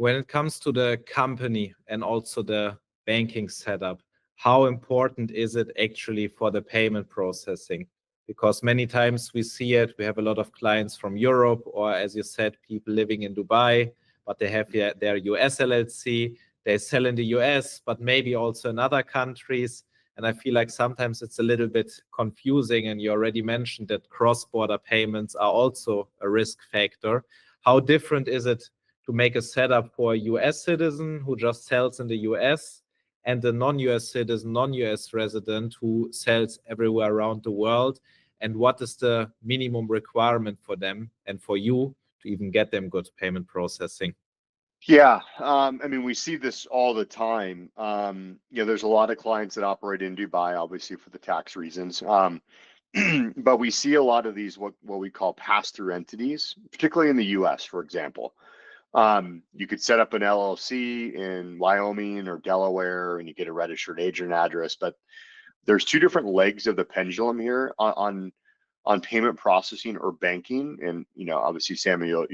When it comes to the company and also the banking setup, how important is it actually for the payment processing? Because many times we see it, we have a lot of clients from Europe, or as you said, people living in Dubai, but they have their US LLC, they sell in the US, but maybe also in other countries. And I feel like sometimes it's a little bit confusing. And you already mentioned that cross-border payments are also a risk factor. How different is it to make a setup for a US citizen who just sells in the US and a non-US citizen, non-US resident who sells everywhere around the world? And what is the minimum requirement for them and for you to even get them good payment processing? Yeah, I mean, we see this all the time. There's a lot of clients that operate in Dubai, obviously for the tax reasons. But we see a lot of these what we call pass-through entities, particularly in the US, for example. You could set up an LLC in Wyoming or Delaware and you get a registered agent address, but there's two different legs of the pendulum here on payment processing or banking. And, obviously, Samuel,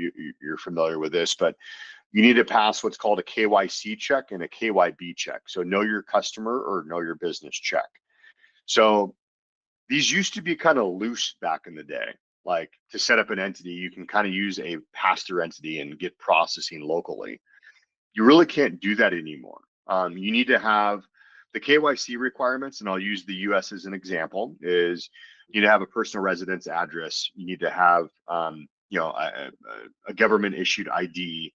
you're familiar with this, but you need to pass what's called a KYC check and a KYB check. So know your customer or know your business check. So these used to be kind of loose back in the day. Like to set up an entity, you can kind of use a pass-through entity and get processing locally. You really can't do that anymore. You need to have the KYC requirements, and I'll use the US as an example, is you need to have a personal residence address. You need to have, a government issued ID.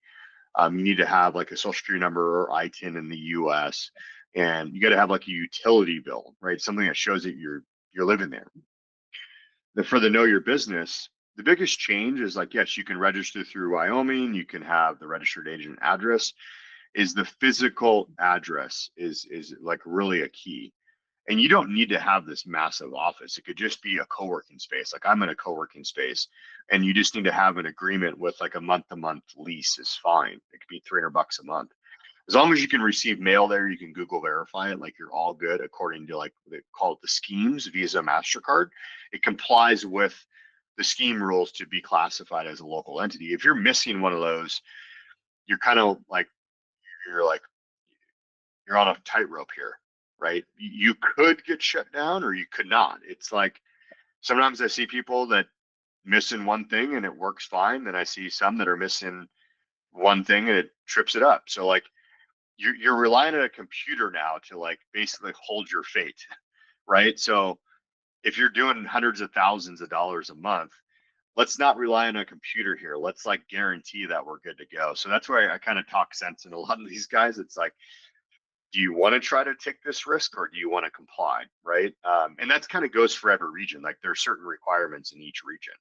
You need to have like a social security number or ITIN in the US, and you got to have like a utility bill, right? Something that shows that you're living there. For the know your business, the biggest change is like, yes, you can register through Wyoming, you can have the registered agent address, is the physical address is like really a key. And you don't need to have this massive office. It could just be a co-working space. Like I'm in a co-working space and you just need to have an agreement with like a month-to-month lease is fine. It could be $300 a month. As long as you can receive mail there, you can Google verify it, like you're all good according to like they call it the schemes, Visa, MasterCard. It complies with the scheme rules to be classified as a local entity. If you're missing one of those, you're kind of like you're on a tightrope here, right? You could get shut down or you could not. It's like sometimes I see people that missing one thing and it works fine. Then I see some that are missing one thing and it trips it up. So like you're relying on a computer now to like basically hold your fate, right? So if you're doing hundreds of thousands of dollars a month, let's not rely on a computer here. Let's like guarantee that we're good to go. So that's why I kind of talk sense in a lot of these guys. It's like, do you want to try to take this risk or do you want to comply, right? And that kind of goes for every region. Like there are certain requirements in each region.